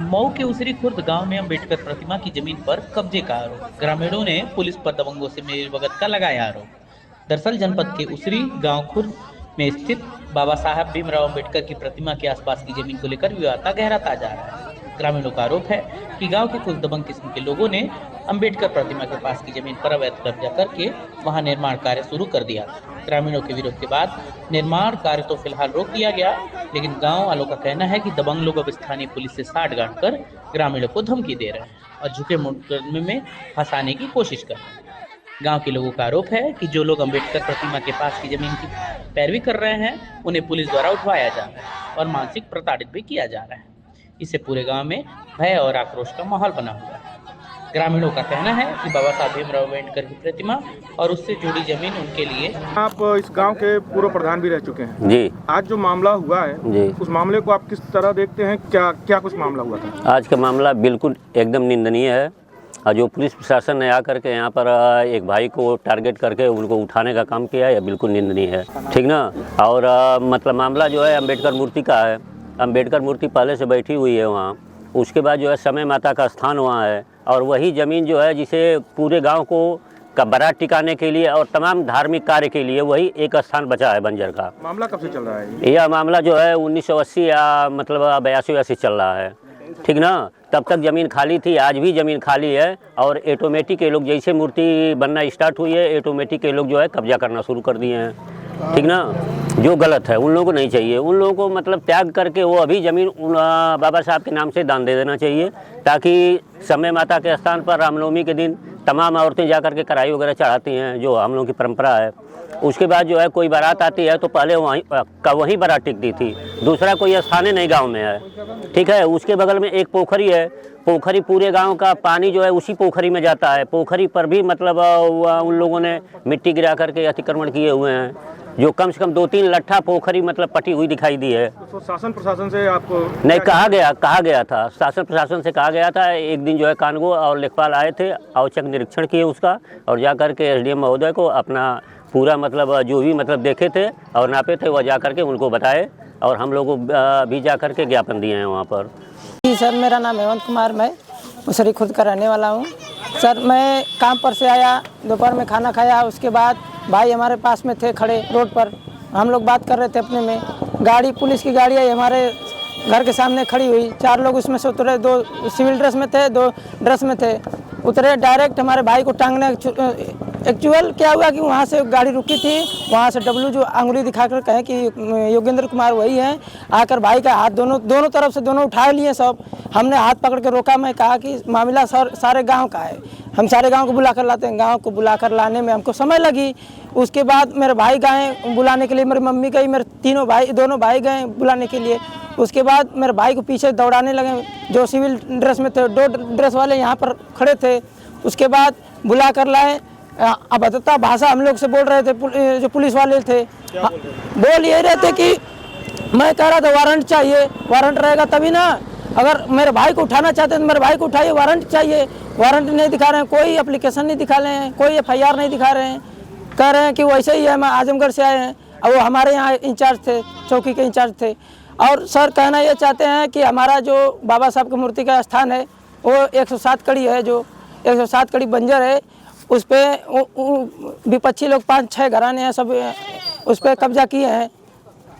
मऊ के उसरी खुर्द गांव में अंबेडकर प्रतिमा की जमीन पर कब्जे का आरोप। ग्रामीणों ने पुलिस पर दबंगों से मिलीभगत का लगाया आरोप। दरअसल जनपद के उसरी गांव खुर्द में स्थित बाबा साहब भीमराव अंबेडकर की प्रतिमा के आसपास की जमीन को लेकर विवाद गहराता जा रहा है। ग्रामीणों का आरोप है कि गांव के कुछ दबंग किस्म के लोगों ने अंबेडकर प्रतिमा के पास की जमीन पर अवैध कब्जा करके वहां निर्माण कार्य शुरू कर दिया। ग्रामीणों के विरोध के बाद निर्माण कार्य तो फिलहाल रोक दिया गया, लेकिन गांव वालों का कहना है कि दबंग लोग अब स्थानीय पुलिस से साठगांठ कर ग्रामीणों को धमकी दे रहे हैं और झुके मुकदमे में फंसाने की कोशिश कर रहे हैं। गांव के लोगों का आरोप है कि जो लोग अंबेडकर प्रतिमा के पास की जमीन की पैरवी कर रहे हैं, उन्हें पुलिस द्वारा उठवाया जा रहा है और मानसिक प्रताड़ित भी किया जा रहा है। इससे पूरे गांव में भय और आक्रोश का माहौल बना हुआ है। ग्रामीणों का कहना है कि बाबा साहब भीमराव अम्बेडकर की प्रतिमा और उससे जुड़ी जमीन उनके लिए। आप इस गांव के पूर्व प्रधान भी रह चुके हैं जी। आज जो मामला हुआ है जी, उस मामले को आप किस तरह देखते हैं? क्या कुछ मामला हुआ था? आज का मामला बिल्कुल एकदम निंदनीय है और जो पुलिस प्रशासन ने आकर के यहाँ पर एक भाई को टारगेट करके उनको उठाने का काम किया है, बिल्कुल निंदनीय है, ठीक ना। और मतलब मामला जो है अम्बेडकर मूर्ति का है। अम्बेडकर मूर्ति पहले से बैठी हुई है वहाँ, उसके बाद जो है समय माता का स्थान वहाँ है और वही ज़मीन जो है जिसे पूरे गांव को का बारात टिकाने के लिए और तमाम धार्मिक कार्य के लिए वही एक स्थान बचा है बंजर का। मामला कब से चल रहा है? यह मामला जो है 1980 या मतलब 82 चल रहा है, ठीक ना। तब तक ज़मीन खाली थी, आज भी ज़मीन खाली है और ऑटोमेटिक के लोग जैसे मूर्ति बनना स्टार्ट हुई है, ऑटोमेटिक के लोग जो है कब्जा करना शुरू कर दिए हैं, ठीक ना। जो गलत है, उन लोगों को नहीं चाहिए। उन लोगों को मतलब त्याग करके वो अभी ज़मीन बाबा साहब के नाम से दान दे देना चाहिए, ताकि समय माता के स्थान पर रामनवमी के दिन तमाम औरतें जा कर के कढ़ाई वगैरह चढ़ाती हैं, जो हम लोगों की परंपरा है। उसके बाद जो है कोई बारात आती है तो पहले वहीं बारात टिकती थी, दूसरा कोई स्थान नहीं गांव में है, ठीक है। उसके बगल में एक पोखरी है, पोखरी पूरे गांव का पानी जो है उसी पोखरी में जाता है। पोखरी पर भी मतलब उन लोगों ने मिट्टी गिरा करके अतिक्रमण किए हुए हैं, जो कम से कम 2-3 लट्ठा पोखरी मतलब पटी हुई दिखाई दी है। तो शासन प्रशासन से आपको नहीं कहा गया था, शासन प्रशासन से कहा गया था। एक दिन जो है कानगो और लेखपाल आए थे, औचक निरीक्षण किए उसका और जा कर के SDM महोदय को अपना पूरा मतलब जो भी मतलब देखे थे और नापे थे वह जा कर के उनको बताए और हम लोग भी जा कर के ज्ञापन दिए हैं वहाँ पर। जी सर, मेरा नाम हेमंत कुमार, मैं उसरी खुद का रहने वाला हूँ। सर मैं काम पर से आया, दोपहर में खाना खाया, उसके बाद भाई हमारे पास में थे खड़े रोड पर, हम लोग बात कर रहे थे अपने में। गाड़ी, पुलिस की गाड़ी आई हमारे घर के सामने खड़ी हुई, 4 लोग उसमें से उतरे, 2 सिविल ड्रेस में थे, 2 ड्रेस में थे। उतरे डायरेक्ट हमारे भाई को टांगने। एक्चुअल क्या हुआ कि वहाँ से गाड़ी रुकी थी, वहाँ से डब्लू जो अंगुली दिखाकर कहे कि योगेंद्र कुमार वही हैं, आकर भाई का हाथ दोनों तरफ से दोनों उठा लिए सब। हमने हाथ पकड़ के रोका, मैं कहा कि मामला सारे गांव का है, हम सारे गांव को बुला कर लाते हैं। गांव को बुला कर लाने में हमको समय लगी। उसके बाद मेरे भाई गए बुलाने के लिए, मेरी मम्मी गई, मेरे दोनों भाई गए बुलाने के लिए। उसके बाद मेरे भाई को पीछे दौड़ाने लगे, जो सिविल ड्रेस में थे, 2 ड्रेस वाले यहाँ पर खड़े थे। उसके बाद बुला कर लाए, अभद्रता भाषा हम लोग से बोल रहे थे, जो पुलिस वाले थे। बोल ये रहे थे कि मैं कह रहा था वारंट चाहिए, वारंट रहेगा तभी ना, अगर मेरे भाई को उठाना चाहते हैं तो मेरे भाई को उठाइए, वारंट चाहिए। वारंट नहीं दिखा रहे हैं, कोई एप्लीकेशन नहीं दिखा रहे हैं, कोई FIR नहीं दिखा रहे हैं, कह रहे हैं कि वैसे ही है, मैं आजमगढ़ से आए हैं। और वो हमारे यहाँ इंचार्ज थे, चौकी के इंचार्ज थे। और सर कहना ये चाहते हैं कि हमारा जो बाबा साहब की मूर्ति का स्थान है वो 107 कड़ी है, जो 107 कड़ी बंजर है, उस पर विपक्षी लोग 5-6 घराने हैं, सब उस पर कब्जा किए हैं,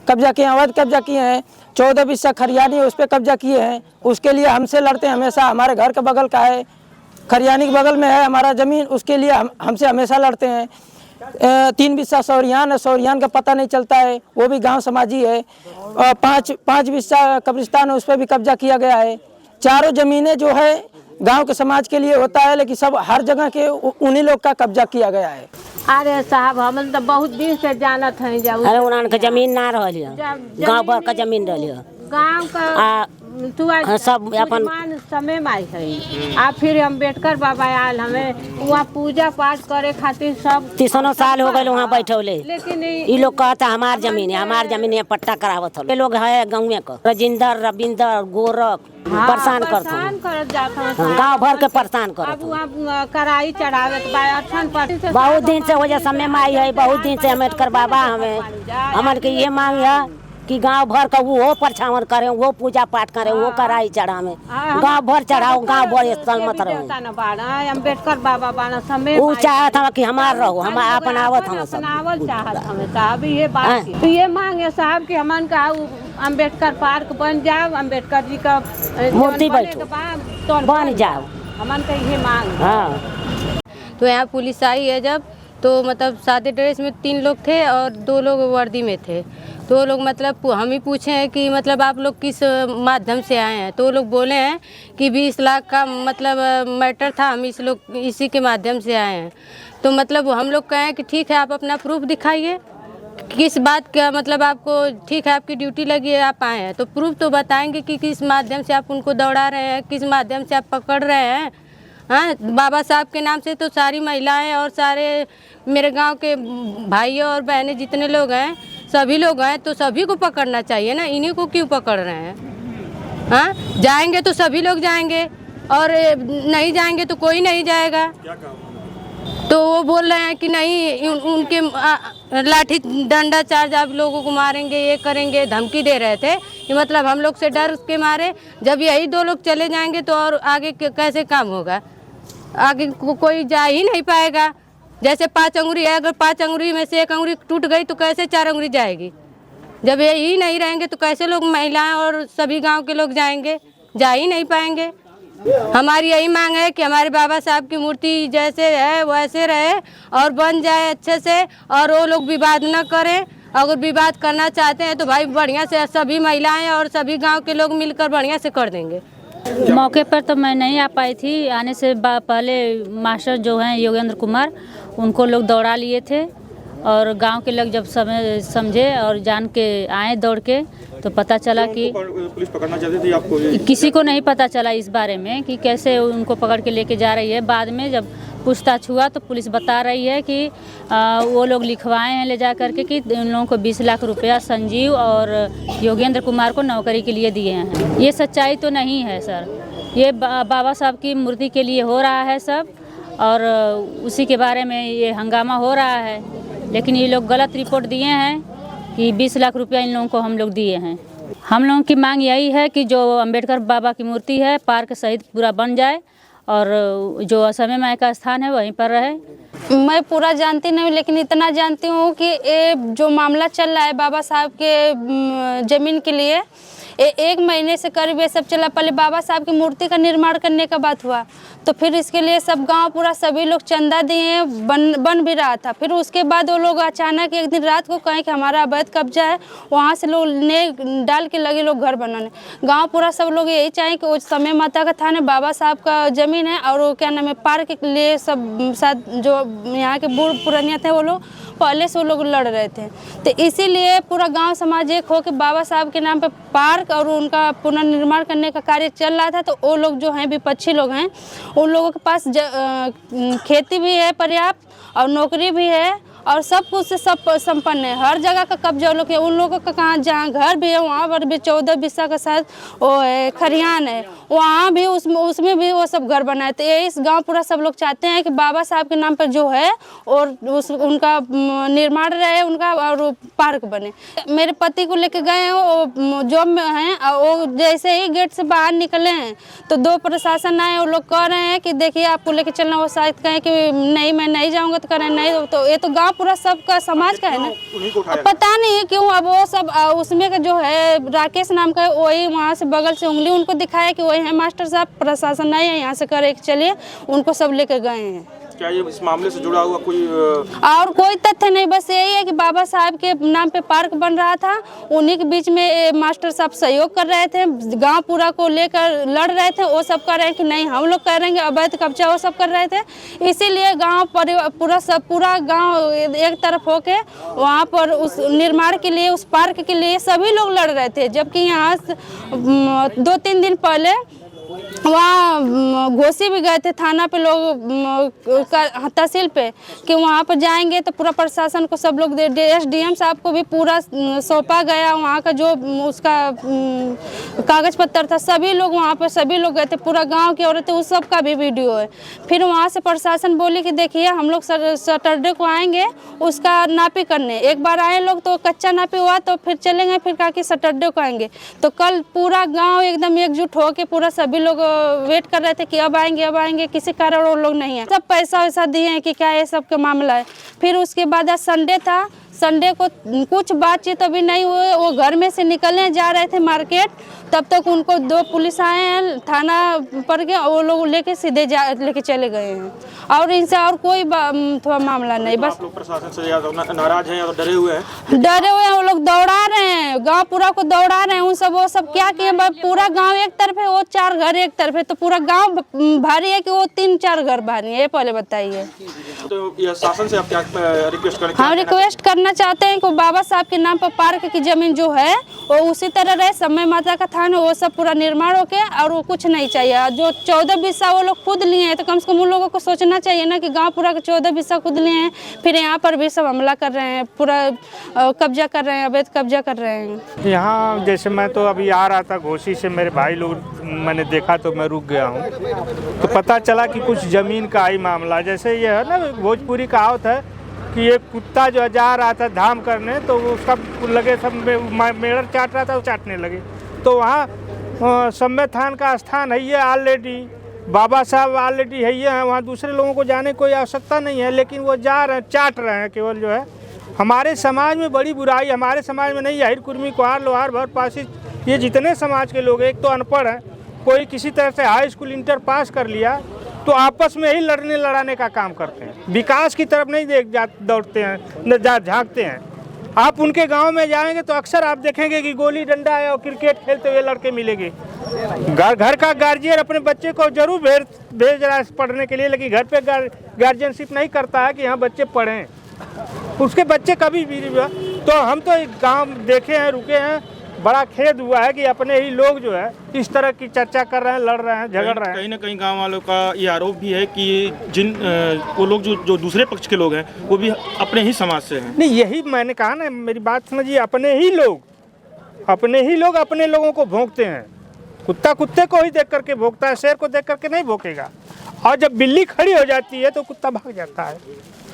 अवैध कब्जा किए हैं। 14 बिस्सा खरियानी उस पर कब्जा किए हैं। उसके लिए हमसे लड़ते हैं हमेशा। हमारे घर के बगल का है, खरियानी के बगल में है हमारा ज़मीन, उसके लिए हमसे हमेशा लड़ते हैं। 3 बिस्सा सौरियान है, सौरियान का पता नहीं चलता है, वो भी गांव समाजी है। 5 बिस्सा कब्रिस्तान है, उस पर भी कब्जा किया गया है। चारों ज़मीनें जो है गांव के समाज के लिए होता है, लेकिन सब हर जगह के उन्हीं लोग का कब्जा किया गया है। अरे साहब, हम तो बहुत दिन से जानत हैं। जब अरे उन्होंने जमीन ना रही, गांव भर का जमीन रही, गांव का सब अपन समय में आई है। आ फिर अम्बेडकर बाबा आयल, हमें वहाँ पूजा पाठ करे खातिर सब 30 साल हो गए वहाँ बैठौले। लेकिन ये लोग कहता हमार जमीन है, पट्टा करावत हो। ये लोग है गाँव का रजिंदर, रविंदर, गोरख परेशान कर जाता, गाँव भर के परेशान कर। अब वहाँ कढ़ाई चढ़ावत बहुत दिन से वजह समय में आई है, बहुत दिन से अम्बेडकर बाबा हमें हमन के ये मांग है कि गांव भर का वो परछावन करे, वो पूजा पाठ करे, वो कराई चढ़ावे, गांव भर चढ़ाओ, गांव भर सलमत रहो। अम्बेडकर बाबा बाना समय वो चाहत हम कि हमार रहो, हम अपन आवत हम सब अपनावल चाहत हमें साहब ये बात तो ये मांग है साहब कि हमन का अम्बेडकर पार्क बन जाओ, अम्बेडकर जी का मूर्ति बैठो बन जाओ, हमन का ये मांग है। हाँ। तो यहाँ पुलिस आई है जब, तो मतलब सादे ड्रेस में 3 लोग थे और 2 लोग वर्दी में थे। तो वो लोग मतलब हम ही पूछे हैं कि मतलब आप लोग किस माध्यम से आए हैं, तो वो लोग बोले हैं कि 20 लाख का मतलब मैटर था, हम इसी के माध्यम से आए हैं। तो मतलब हम लोग कहें कि ठीक है, आप अपना प्रूफ दिखाइए, किस बात का मतलब आपको ठीक है, आपकी ड्यूटी लगी है, आप आए हैं तो प्रूफ तो बताएंगे कि किस माध्यम से आप उनको दौड़ा रहे हैं, किस माध्यम से आप पकड़ रहे हैं। हाँ, बाबा साहब के नाम से तो सारी महिलाएं और सारे मेरे गांव के भाइयों और बहनें जितने लोग हैं, सभी लोग हैं, तो सभी को पकड़ना चाहिए ना, इन्हीं को क्यों पकड़ रहे हैं। हाँ, जाएंगे तो सभी लोग जाएंगे और नहीं जाएंगे तो कोई नहीं जाएगा। तो वो बोल रहे हैं कि नहीं, उनके लाठी डंडा चार्ज आप लोगों को मारेंगे, ये करेंगे, धमकी दे रहे थे कि मतलब हम लोग से डर के मारे जब यही 2 लोग चले जाएंगे तो और आगे कैसे काम होगा, आगे कोई जा ही नहीं पाएगा। जैसे 5 अंगुरी है, अगर 5 अंगुरी में से 1 अंगुरी टूट गई तो कैसे 4 अंगुरी जाएगी। जब यही नहीं रहेंगे तो कैसे लोग महिलाएं और सभी गांव के लोग जाएंगे, जा ही नहीं पाएंगे। हमारी यही मांग है कि हमारे बाबा साहब की मूर्ति जैसे है वैसे रहे और बन जाए अच्छे से, और वो लोग विवाद न करें। अगर विवाद करना चाहते हैं तो भाई बढ़िया से सभी महिलाएं और सभी गांव के लोग मिलकर बढ़िया से कर देंगे। मौके पर तो मैं नहीं आ पाई थी, आने से पहले मास्टर जो हैं योगेंद्र कुमार, उनको लोग दौड़ा लिए थे और गांव के लोग जब समझे और जान के आए दौड़ के, तो पता चला कि पुलिस पकड़ना चाहती थी आपको? किसी को नहीं पता चला इस बारे में कि कैसे उनको पकड़ के लेके जा रही है। बाद में जब पूछताछ हुआ तो पुलिस बता रही है कि वो लोग लिखवाए हैं ले जा करके कि उन लोगों को 20 लाख रुपया संजीव और योगेंद्र कुमार को नौकरी के लिए दिए हैं। ये सच्चाई तो नहीं है सर, ये बाबा साहब की मूर्ति के लिए हो रहा है सब, और उसी के बारे में ये हंगामा हो रहा है। लेकिन ये लोग गलत रिपोर्ट दिए हैं कि 20 लाख रुपया इन लोगों को हम लोग दिए हैं। हम लोगों की मांग यही है कि जो अम्बेडकर बाबा की मूर्ति है पार्क सहित पूरा बन जाए और जो असमय माई का स्थान है वहीं पर रहे। मैं पूरा जानती नहीं हूँ, लेकिन इतना जानती हूँ कि ये जो मामला चल रहा है बाबा साहब के ज़मीन के लिए, 1 महीने से करीब ये सब चला। पहले बाबा साहब की मूर्ति का निर्माण करने का बात हुआ, तो फिर इसके लिए सब गांव पूरा सभी लोग चंदा दिए, बन भी रहा था। फिर उसके बाद वो लोग अचानक एक दिन रात को कहें कि हमारा अवैध कब्जा है, वहाँ से लोग ने डाल के लगे लोग घर बनाने। गांव पूरा सब लोग यही चाहें कि वो समय माता का थान है, बाबा साहब का ज़मीन है, और वो क्या नाम है पार्क के लिए सब साथ जो यहाँ के बूढ़ पुरानिया थे वो लोग पहले से वो लोग लड़ रहे थे। तो इसीलिए पूरा गांव समाज एक हो के बाबा साहब के नाम पे पार्क और उनका पुनर्निर्माण करने का कार्य चल रहा था। तो वो लोग जो हैं विपक्षी लोग हैं, उन लोगों के पास खेती भी है पर्याप्त और नौकरी भी है और सब कुछ से सब संपन्न है। हर जगह का कब्जा लोग है। उन लोगों का कहाँ जहाँ घर भी है वहाँ पर भी 14 बिस्सा के साथ वो है खरियान है, वहाँ भी उसमें भी वो सब घर बनाए। तो ये इस गांव पूरा सब लोग चाहते हैं कि बाबा साहब के नाम पर जो है और उनका निर्माण रहे उनका और पार्क बने। मेरे पति को लेके गए हैं, वो जॉब में हैं, वो जैसे ही गेट से बाहर निकले हैं तो 2 प्रशासन आए। वो लोग कह रहे हैं कि देखिए आपको लेके चलना, वो शायद कहें कि नहीं मैं नहीं जाऊँगा, तो कह रहे हैं नहीं। तो ये तो गाँव पूरा सबका समाज का है ना, पता नहीं क्यों। अब वो सब उसमें का जो है राकेश नाम का है, वही वहाँ से बगल से उंगली उनको दिखाया कि वही है मास्टर साहब, प्रशासन नहीं है यहाँ से करे चलिए, उनको सब लेकर गए हैं। क्या ये इस मामले से जुड़ा हुआ कोई और कोई तथ्य नहीं, बस यही है कि बाबा साहब के नाम पे पार्क बन रहा था, उन्हीं के बीच में मास्टर साहब सहयोग कर रहे थे, गांव पूरा को लेकर लड़ रहे थे। वो सब कर रहे हैं कि नहीं हम लोग करेंगे अवैध कब्जा, वो सब कर रहे थे। इसीलिए गांव पूरा गांव एक तरफ होके वहाँ पर उस निर्माण के लिए, उस पार्क के लिए सभी लोग लड़ रहे थे। जबकि यहाँ 2-3 दिन पहले वहाँ घोसी भी गए थे, थाना पे लोग तहसील पे कि वहाँ पर जाएंगे तो पूरा प्रशासन को सब लोग SDM साहब को भी पूरा सौंपा गया। वहाँ का जो उसका कागज पत्र था सभी लोग वहाँ पर सभी लोग गए थे, पूरा गांव की औरतें उस सब का भी वीडियो है। फिर वहाँ से प्रशासन बोली कि देखिए हम लोग सैटरडे को आएंगे उसका नापी करने। एक बार आए लोग तो कच्चा नापी हुआ तो फिर चले गए, फिर कहा कि सैटरडे को आएंगे। तो कल पूरा गाँव एकदम एकजुट होके पूरा सभी लोग वेट कर रहे थे कि अब आएंगे, किसी कारण वो लोग नहीं है। सब पैसा वैसा दिए हैं कि क्या ये सब का मामला है। फिर उसके बाद आज संडे था, संडे को कुछ बातचीत अभी नहीं हुई। वो घर में से निकलने जा रहे थे मार्केट, तब तक उनको 2 पुलिस आए हैं थाना पर के, वो लोग लेके सीधे लेके चले गए हैं और इनसे और कोई थोड़ा मामला नहीं। बस लोग प्रशासन से नाराज हैं और डरे हुए हैं। वो लोग दौड़ा रहे हैं, गांव पूरा को दौड़ा रहे हैं। वो सब क्या किए, पूरा गांव एक तरफ है, वो 4 घर एक तरफ है, तो पूरा गांव भारी है कि वो 3-4 घर भारी है, ये पहले बताइए। तो ये शासन से आप क्या रिक्वेस्ट करें? हम रिक्वेस्ट करना चाहते हैं कि बाबा साहब के नाम पर पार्क की जमीन जो है वो उसी तरह रहे, समय माता का थान वो सब पूरा निर्माण हो के, और वो कुछ नहीं चाहिए। जो 14 बिस्सा वो लोग खुद लिए हैं तो कम से कम उन लोगों को सोचना चाहिए ना कि गांव पूरा के 14 बिस्सा खुद लिए हैं, फिर यहाँ पर भी सब हमला कर रहे हैं, पूरा कब्जा कर रहे हैं, अवैध कब्जा कर रहे हैं। यहाँ जैसे मैं तो अभी आ रहा था घोसी से, मेरे भाई लोग मैंने देखा तो मैं रुक गया हूँ, तो पता चला कि कुछ ज़मीन का ही मामला। जैसे ये है ना भोजपुरी कहावत है कि एक कुत्ता जो जा रहा था धाम करने तो उसका लगे सब मेढ़र चाट रहा था, वो चाटने लगे। तो वहाँ सम्य थान का स्थान है ये ऑलरेडी, बाबा साहब ऑलरेडी है ये है, वहाँ दूसरे लोगों को जाने कोई आवश्यकता नहीं है, लेकिन वो जा रहे हैं, चाट रहे हैं केवल। जो है हमारे समाज में बड़ी बुराई, हमारे समाज में नहीं, हिर कुर्मी कुहार लोहार भर पासी ये जितने समाज के लोग, एक तो अनपढ़ हैं, कोई किसी तरह से हाई स्कूल इंटर पास कर लिया तो आपस में ही लड़ाने का काम करते हैं, विकास की तरफ नहीं दौड़ते हैं, न झांकते हैं। आप उनके गांव में जाएंगे तो अक्सर आप देखेंगे कि गोली डंडा है और क्रिकेट खेलते हुए लड़के मिलेंगे। घर का गार्जियन अपने बच्चे को जरूर भेज रहा है पढ़ने के लिए, लेकिन घर पे गार्जियनशिप नहीं करता है कि यहाँ बच्चे पढ़ें, उसके बच्चे कभी भी। तो हम तो गाँव देखे हैं, रुके हैं, बड़ा खेद हुआ है कि अपने ही लोग जो है इस तरह की चर्चा कर रहे हैं, लड़ रहे हैं, झगड़ रहे हैं। कहीं ना कहीं गांव वालों का ये आरोप भी है कि वो लोग जो दूसरे पक्ष के लोग हैं वो भी अपने ही समाज से हैं। नहीं, यही मैंने कहा ना, मेरी बात समझिए, अपने ही लोग अपने लोगों को भौंकते हैं। कुत्ता कुत्ते को ही देख करके भौंकता है, शेर को देख करके नहीं भौंकेगा। और जब बिल्ली खड़ी हो जाती है तो कुत्ता भाग जाता है।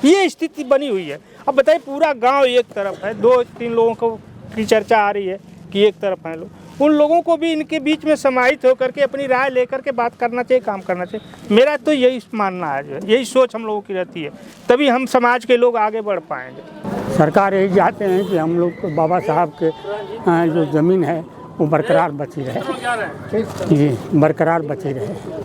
ये स्थिति बनी हुई है। अब बताइए, पूरा गाँव एक तरफ है, 2-3 लोगों की चर्चा आ रही है कि एक तरफ हैं लोग, उन लोगों को भी इनके बीच में समाहित होकर के अपनी राय लेकर के बात करना चाहिए, काम करना चाहिए। मेरा तो यही मानना है, जो है यही सोच हम लोगों की रहती है, तभी हम समाज के लोग आगे बढ़ पाएंगे। सरकार यही चाहते हैं कि हम लोग को बाबा साहब के जो ज़मीन है वो बरकरार बची रहे, जी बरकरार बची रहे।